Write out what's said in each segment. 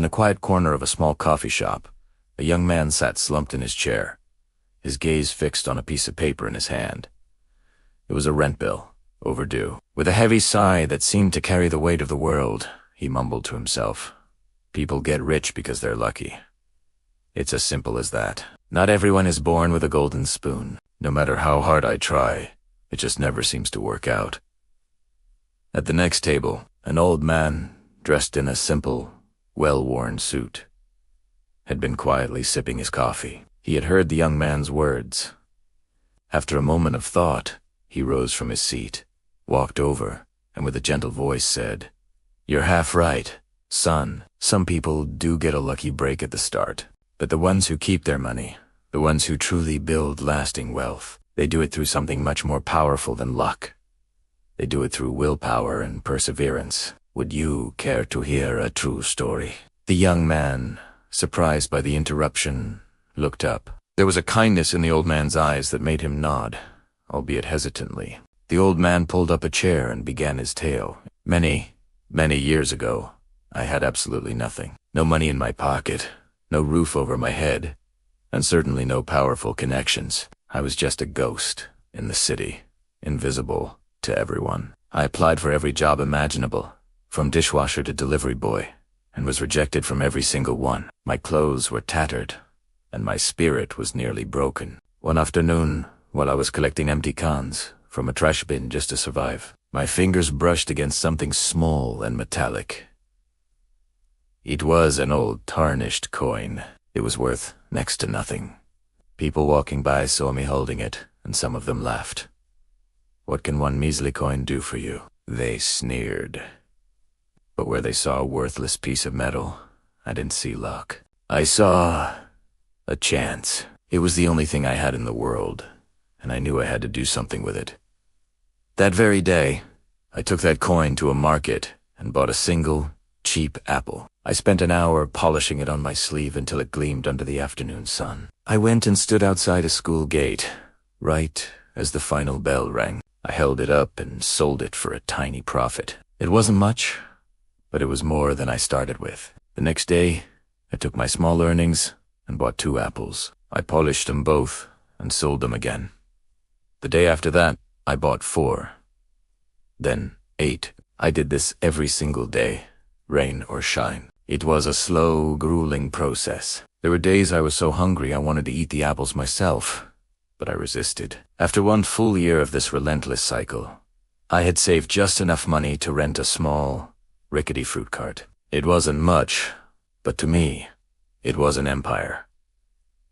In a quiet corner of a small coffee shop, a young man sat slumped in his chair, his gaze fixed on a piece of paper in his hand. It was a rent bill, overdue. With a heavy sigh that seemed to carry the weight of the world, he mumbled to himself, "People get rich because they're lucky. It's as simple as that. Not everyone is born with a golden spoon. No matter how hard I try, it just never seems to work out." At the next table, an old man, dressed in a simple, well-worn suit, had been quietly sipping his coffee. He had heard the young man's words. After a moment of thought, he rose from his seat, walked over, and with a gentle voice said, "You're half right, son. Some people do get a lucky break at the start, but the ones who keep their money, the ones who truly build lasting wealth, they do it through something much more powerful than luck. They do it through willpower and perseverance. Would you care to hear a true story?" The young man, surprised by the interruption, looked up. There was a kindness in the old man's eyes that made him nod, albeit hesitantly. The old man pulled up a chair and began his tale. Many years ago, I had absolutely nothing. No money in my pocket, no roof over my head, and certainly no powerful connections. I was just a ghost in the city, invisible to everyone. I applied for every job imaginable, from dishwasher to delivery boy, and was rejected from every single one. My clothes were tattered, and my spirit was nearly broken. One afternoon, while I was collecting empty cans from a trash bin just to survive, my fingers brushed against something small and metallic. It was an old tarnished coin. It was worth next to nothing. People walking by saw me holding it, and some of them laughed. "What can one measly coin do for you?" they sneered. But where they saw a worthless piece of metal, I didn't see luck. I saw a chance. It was the only thing I had in the world, and I knew I had to do something with it. That very day, I took that coin to a market and bought a single, cheap apple. I spent an hour polishing it on my sleeve until it gleamed under the afternoon sun. I went and stood outside a school gate, right as the final bell rang. I held it up and sold it for a tiny profit. It wasn't much, but it was more than I started with. The next day, I took my small earnings and bought 2 apples. I polished them both and sold them again. The day after that, I bought 4. Then 8. I did this every single day, rain or shine. It was a slow, grueling process. There were days I was so hungry I wanted to eat the apples myself, but I resisted. After 1 full year of this relentless cycle, I had saved just enough money to rent a small, rickety fruit cart. It wasn't much, but to me, it was an empire.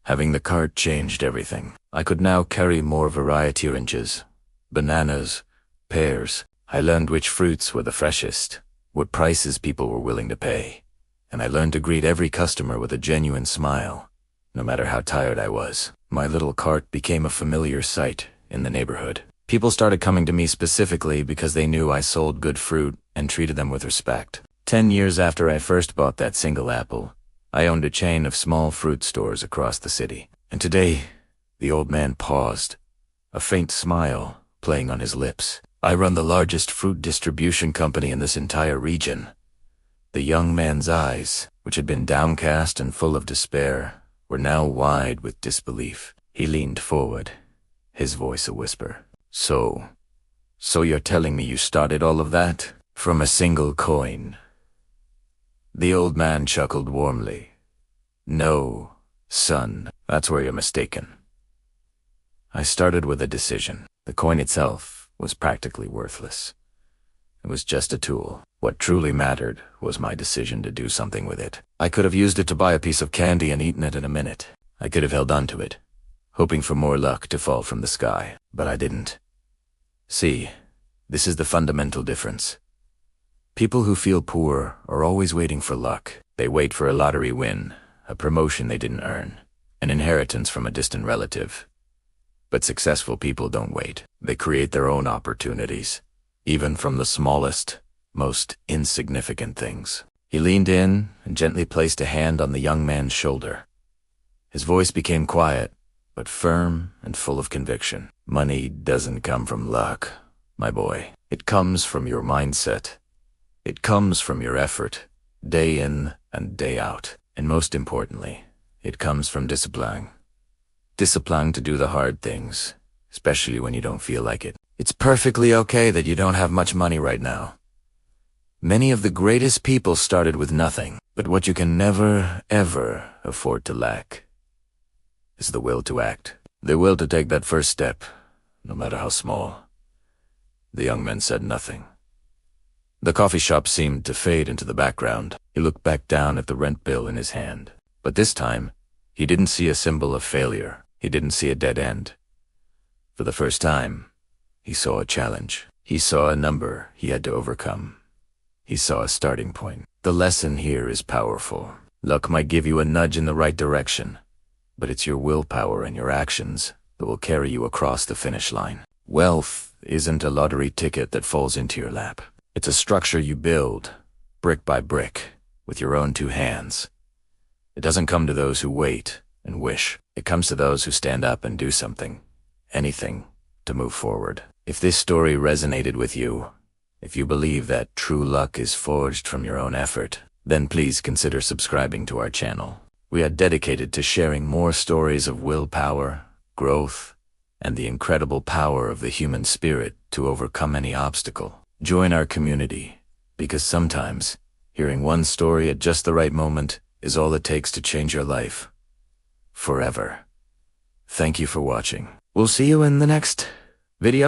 Having the cart changed everything. I could now carry more variety oranges, bananas, pears. I learned which fruits were the freshest, what prices people were willing to pay, and I learned to greet every customer with a genuine smile, no matter how tired I was. My little cart became a familiar sight in the neighborhood. People started coming to me specifically because they knew I sold good fruit and treated them with respect. 10 years after I first bought that single apple, I owned a chain of small fruit stores across the city. And today, the old man paused, a faint smile playing on his lips. I run the largest fruit distribution company in this entire region. The young man's eyes, which had been downcast and full of despair, were now wide with disbelief. He leaned forward, his voice a whisper. So you're telling me you started all of that from a single coin?" The old man chuckled warmly. "No, son, that's where you're mistaken. I started with a decision. The coin itself was practically worthless. It was just a tool. What truly mattered was my decision to do something with it. I could have used it to buy a piece of candy and eaten it in a minute. I could have held on to it, hoping for more luck to fall from the sky, but I didn't. See, this is the fundamental difference. People who feel poor are always waiting for luck. They wait for a lottery win, a promotion they didn't earn, an inheritance from a distant relative. But successful people don't wait. They create their own opportunities, even from the smallest, most insignificant things. He leaned in and gently placed a hand on the young man's shoulder. His voice became quiet, but firm and full of conviction. Money doesn't come from luck, my boy. It comes from your mindset. It comes from your effort, day in, and day out. And most importantly, it comes from discipline. Discipline to do the hard things, especially when you don't feel like it. It's perfectly okay that you don't have much money right now. Many of the greatest people started with nothing, but what you can never, ever afford to lack is the will to act. The will to take that first step, no matter how small. The young man said nothing. The coffee shop seemed to fade into the background. He looked back down at the rent bill in his hand. But this time, he didn't see a symbol of failure. He didn't see a dead end. For the first time, he saw a challenge. He saw a number he had to overcome. He saw a starting point. The lesson here is powerful. Luck might give you a nudge in the right direction, but it's your willpower and your actions that will carry you across the finish line. Wealth isn't a lottery ticket that falls into your lap. It's a structure you build, brick by brick, with your own two hands. It doesn't come to those who wait and wish. It comes to those who stand up and do something, anything, to move forward. If this story resonated with you, if you believe that true luck is forged from your own effort, then please consider subscribing to our channel. We are dedicated to sharing more stories of willpower, growth, and the incredible power of the human spirit to overcome any obstacle. Join our community, because sometimes hearing one story at just the right moment is all it takes to change your life forever. Thank you for watching. We'll see you in the next video.